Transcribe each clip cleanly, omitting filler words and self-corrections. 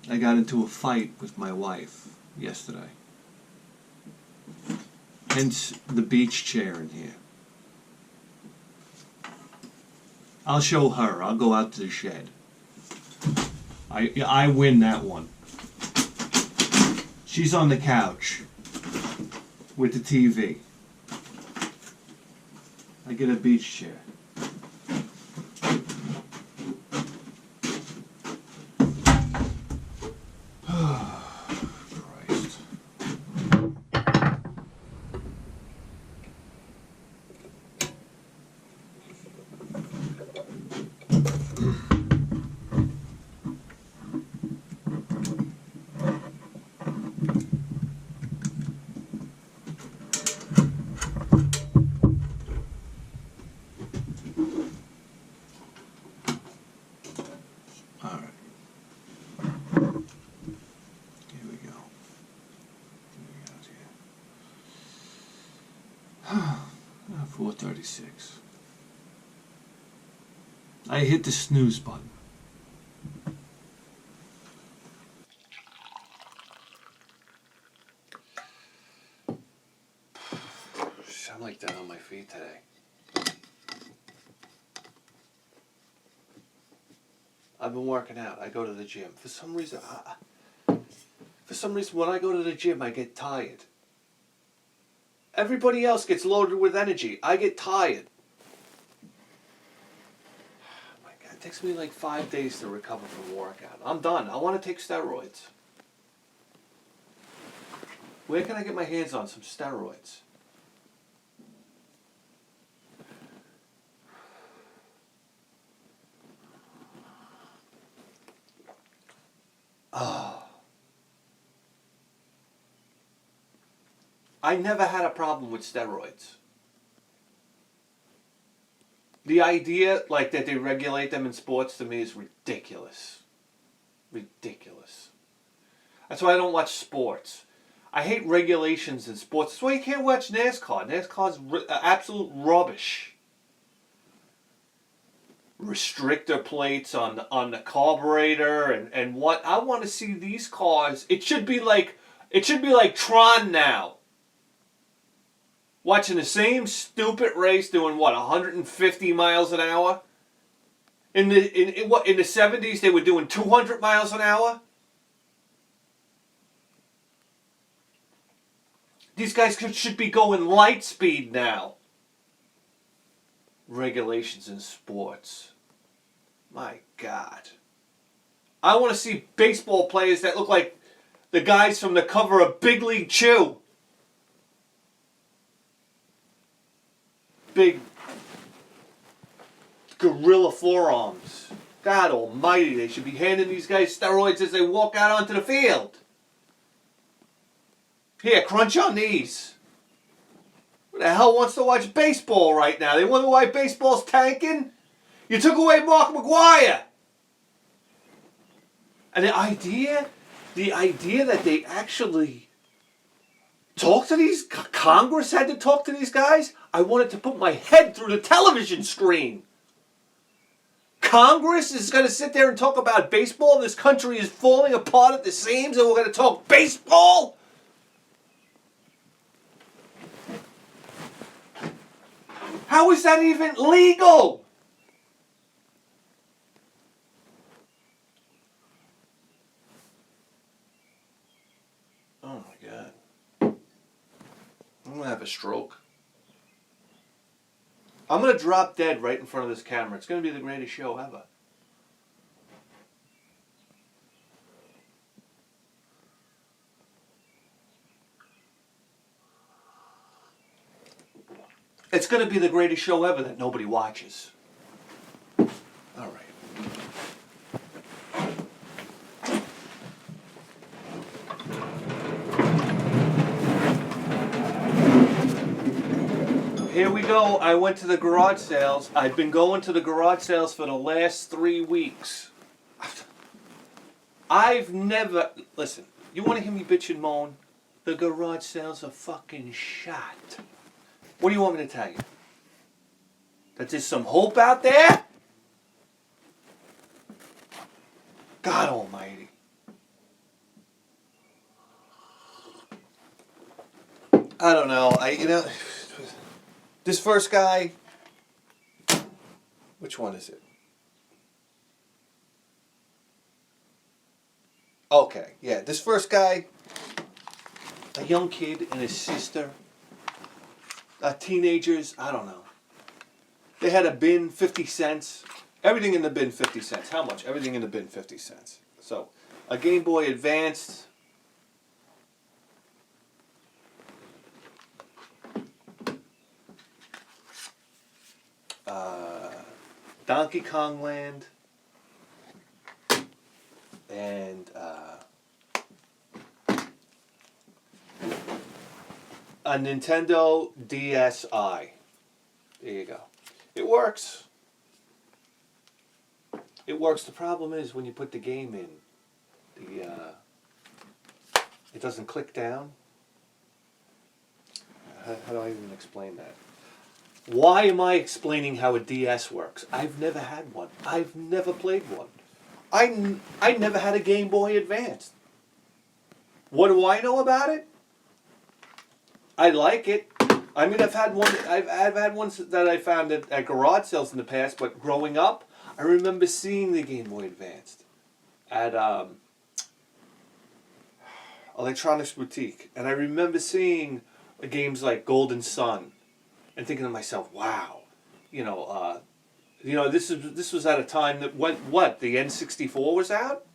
I got into a fight with my wife yesterday. Hence the beach chair in here. I'll show her. I'll go out to the shed. I win that one. She's on the couch with the TV. I get a beach chair. Christ. Here we go. 4:36. I hit the snooze button. I'm like that on my feet today. I've been working out. I go to the gym. For some reason, when I go to the gym, I get tired. Everybody else gets loaded with energy. I get tired. Oh my God, it takes me like 5 days to recover from a workout. I'm done. I want to take steroids. Where can I get my hands on some steroids? Oh. I never had a problem with steroids. The idea, like, that they regulate them in sports, to me is ridiculous. Ridiculous. That's why I don't watch sports. I hate regulations in sports. That's why you can't watch NASCAR. NASCAR's absolute rubbish. Restrictor plates on the carburetor and what I want to see these cars. It should be like Tron now. Watching the same stupid race doing what, 150 miles an hour? In the 70s they were doing 200 miles an hour? These guys should be going light speed now. Regulations in sports. My God. I want to see baseball players that look like the guys from the cover of Big League Chew. Big gorilla forearms. God almighty, they should be handing these guys steroids as they walk out onto the field. Here, crunch on these. Who the hell wants to watch baseball right now? They wonder why baseball's tanking? You took away Mark McGwire. And the idea that they actually talk to these, Congress had to talk to these guys, I wanted to put my head through the television screen. Congress is going to sit there and talk about baseball. This country is falling apart at the seams and we're going to talk baseball? How is that even legal? Oh my God. I'm going to have a stroke. I'm going to drop dead right in front of this camera. It's going to be the greatest show ever. It's going to be the greatest show ever that nobody watches. All right. Here we go. I went to the garage sales. I've been going to the garage sales for the last 3 weeks. I've never... Listen, you want to hear me bitch and moan? The garage sales are fucking shot. What do you want me to tell you? That there's some hope out there? God almighty. I don't know. This first guy. Which one is it? Okay, yeah. This first guy, a young kid and his sister, teenagers. I don't know. They had a bin, 50 cents. Everything in the bin, 50 cents. How much? Everything in the bin, 50 cents. So, a Game Boy Advanced. Donkey Kong Land. And a Nintendo DSi. There you go. It works. It works. The problem is when you put the game in, it doesn't click down. How do I even explain that? Why am I explaining how a DS works? I've never had one. I've never played one. I never had a Game Boy Advance. What do I know about it? I like it. I mean, I've had one. I've had ones that I found at garage sales in the past. But growing up, I remember seeing the Game Boy Advanced at Electronics Boutique, and I remember seeing games like Golden Sun, and thinking to myself, "Wow, this was at a time that the N64 was out,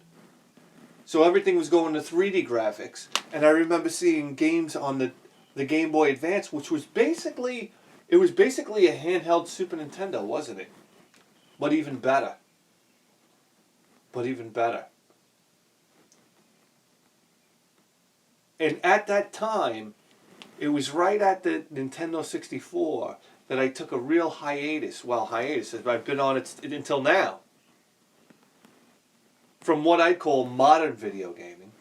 so everything was going to 3D graphics, and I remember seeing games on the Game Boy Advance, which was basically a handheld Super Nintendo, wasn't it? But even better. And at that time, it was right at the Nintendo 64 that I took a real hiatus. Well, I've been on it until now. From what I call modern video gaming.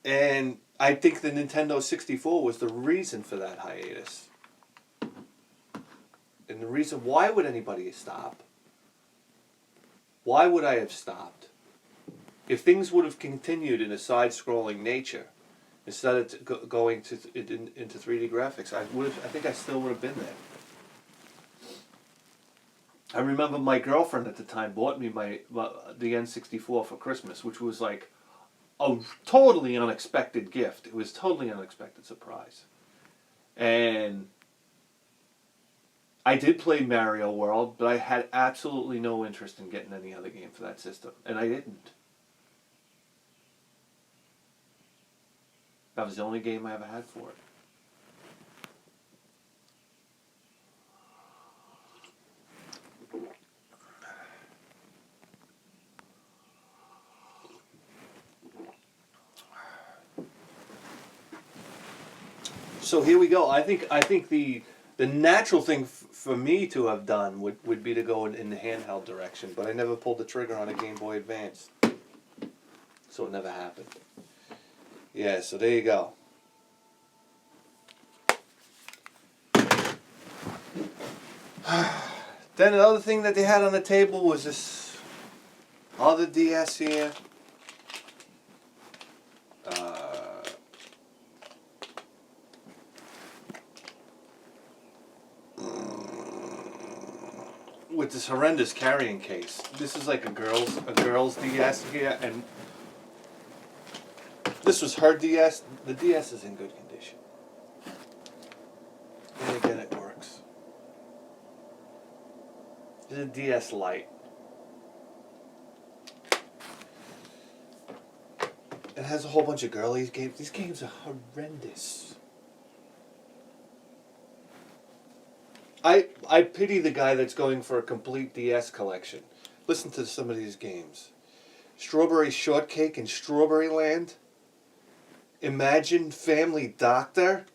And I think the Nintendo 64 was the reason for that hiatus. And the reason, why would anybody stop? Why would I have stopped? If things would have continued in a side-scrolling nature, instead of going into 3D graphics, I think I still would have been there. I remember my girlfriend at the time bought me the N64 for Christmas, which was like a totally unexpected gift. It was a totally unexpected surprise. And I did play Mario World, but I had absolutely no interest in getting any other game for that system. And I didn't. That was the only game I ever had for it. So here we go. I think the natural thing for me to have done would be to go in the handheld direction, but I never pulled the trigger on a Game Boy Advance. So it never happened. Yeah, so there you go. Then another thing that they had on the table was this other DS here. With this horrendous carrying case. This is like a girl's DS here, and this was her DS. The DS is in good condition. And again, it works. This is a DS Lite. It has a whole bunch of girlies games. These games are horrendous. I pity the guy that's going for a complete DS collection. Listen to some of these games. Strawberry Shortcake and Strawberry Land. Imagine Family Doctor.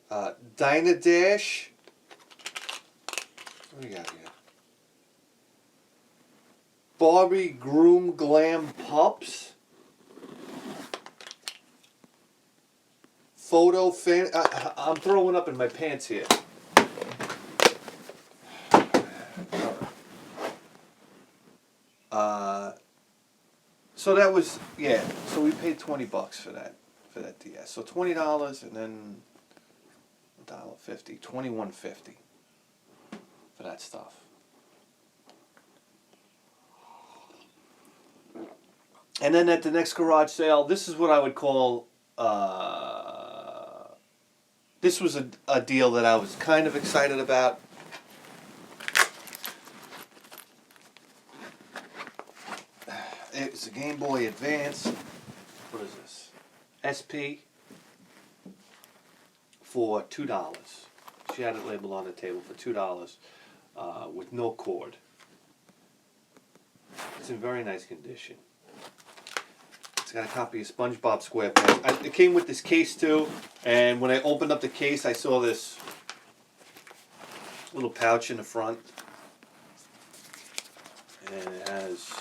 Dynadash. What do we got here? Barbie Groom Glam Pups. Photo fan. I'm throwing up in my pants here. So that was, yeah, so we paid $20 for that DS. So $20 and then $1.50, $21.50 for that stuff. And then at the next garage sale, this is what I would call, this was a deal that I was kind of excited about. It's a Game Boy Advance. What is this? SP for $2. She had it labeled on the table for $2 with no cord. It's in very nice condition. It's got a copy of SpongeBob SquarePants. It came with this case too, and when I opened up the case, I saw this little pouch in the front, and it has.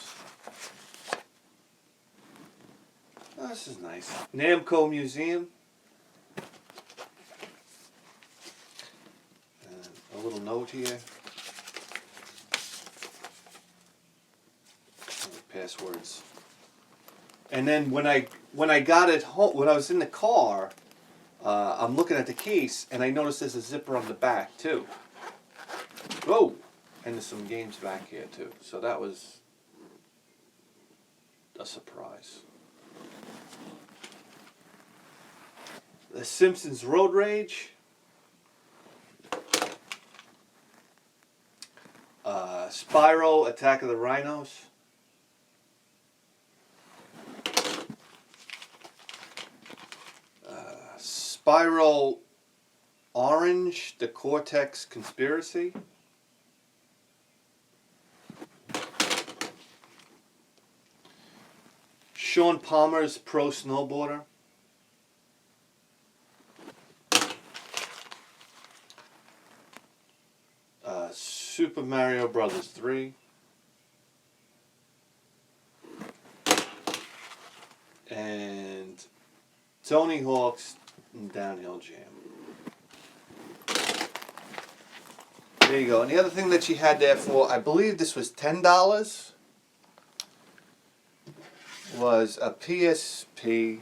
Oh, this is nice. Namco Museum. And a little note here. Passwords. And then when I got it home, when I was in the car, I'm looking at the case and I noticed there's a zipper on the back too. Whoa! And there's some games back here too. So that was a surprise. The Simpsons Road Rage. Spyro Attack of the Rhinos. Spyro Orange, The Cortex Conspiracy. Sean Palmer's Pro Snowboarder. Super Mario Brothers 3. And Tony Hawk's Downhill Jam. There you go. And the other thing that she had there for, I believe this was $10, was a PSP.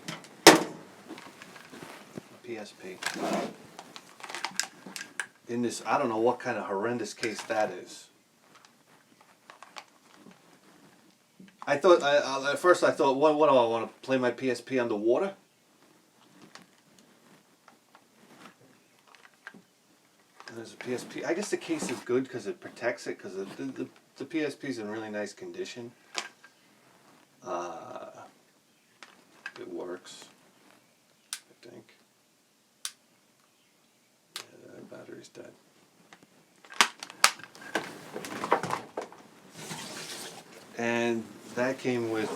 In this, I don't know what kind of horrendous case that is. I thought, at first I thought, what do I want to play my PSP underwater? And there's a PSP. I guess the case is good because it protects it, because the PSP is in really nice condition. It works, I think. Yeah, the battery's dead. And that came with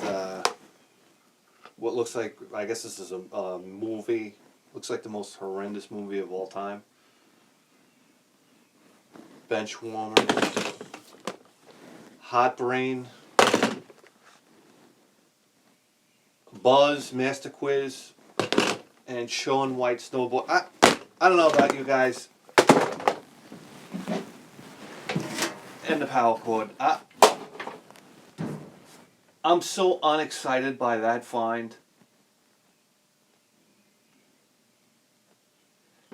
what looks like, I guess this is a movie. Looks like the most horrendous movie of all time. Bench warmers. Hot Brain. Buzz, Master Quiz. And Shaun White Snowboard. I don't know about you guys. And the power cord. I'm so unexcited by that find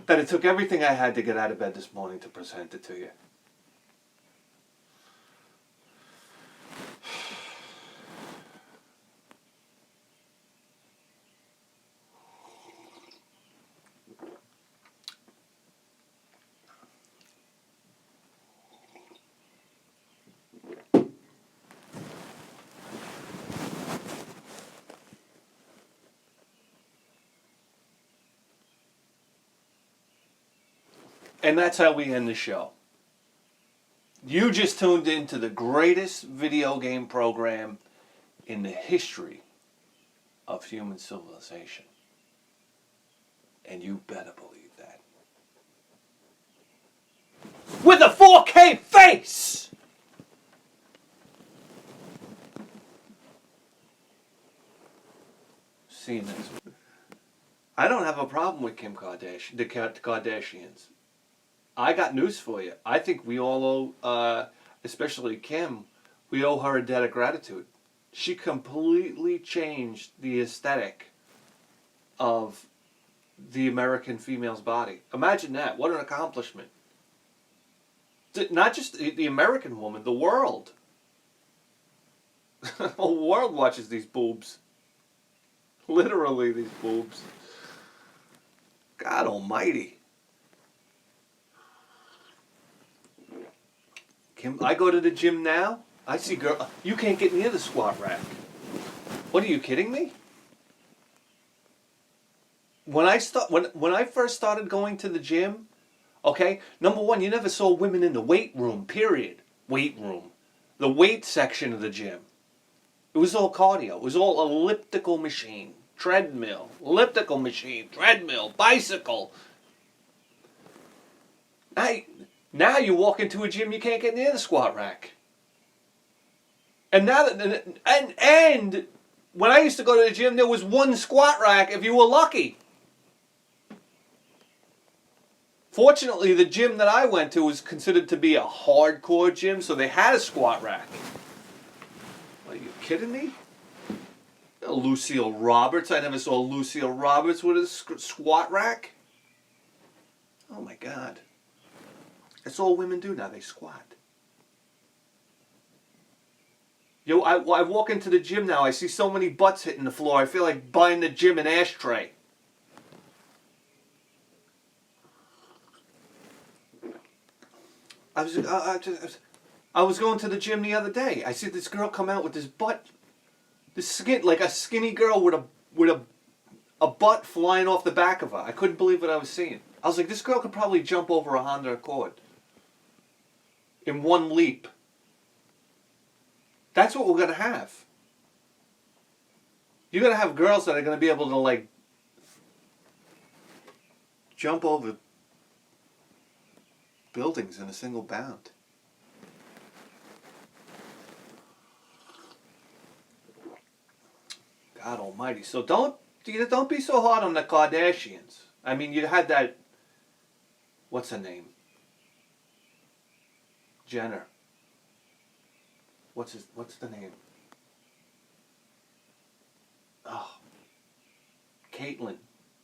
that it took everything I had to get out of bed this morning to present it to you. And that's how we end the show. You just tuned into the greatest video game program in the history of human civilization. And you better believe that. With a 4K face! See you next week. I don't have a problem with Kim Kardashian, the Kardashians. I got news for you. I think we all owe, especially Kim, we owe her a debt of gratitude. She completely changed the aesthetic of the American female's body. Imagine that. What an accomplishment. Not just the American woman, the world. The whole world watches these boobs. Literally, these boobs. God almighty. I go to the gym now. I see girl. You can't get near the squat rack. What, are you kidding me? When I first started going to the gym, okay, number one, you never saw women in the weight room. Period. Weight room, the weight section of the gym. It was all cardio. It was all elliptical machine, treadmill, elliptical machine, treadmill, bicycle. Now you walk into a gym, you can't get near the squat rack. And now and when I used to go to the gym, there was one squat rack if you were lucky. Fortunately, the gym that I went to was considered to be a hardcore gym, so they had a squat rack. Are you kidding me? Lucille Roberts. I never saw Lucille Roberts with a squat rack. Oh my God. That's all women do now. They squat. Yo, I walk into the gym now. I see so many butts hitting the floor. I feel like buying the gym an ashtray. I was going to the gym the other day. I see this girl come out with this butt, like a skinny girl with a butt flying off the back of her. I couldn't believe what I was seeing. I was like, this girl could probably jump over a Honda Accord in one leap. That's what we're gonna have. You're gonna have girls that are gonna be able to like jump over buildings in a single bound. God almighty. So don't be so hard on the Kardashians. I mean, you had that, what's her name? Jenner. What's the name? Oh. Caitlyn.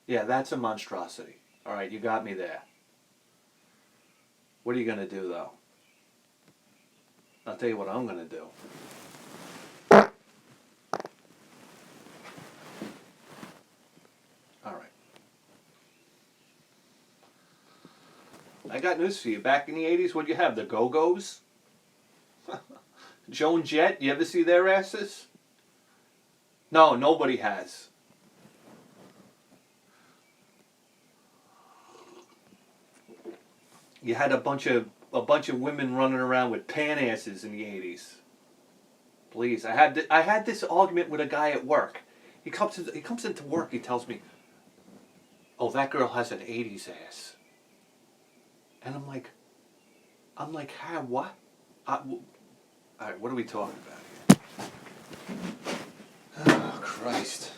Yeah, that's a monstrosity. All right, you got me there. What are you going to do, though? I'll tell you what I'm going to do. All right. I got news for you. Back in the 80s, what'd you have? The Go-Go's? Joan Jett, you ever see their asses? No, nobody has. You had a bunch of women running around with pan asses in the 80s. Please, I had this argument with a guy at work. He comes into work. He tells me, "Oh, that girl has an 80s ass," and I'm like, "How? What? All right, what are we talking about here?" Oh, Christ.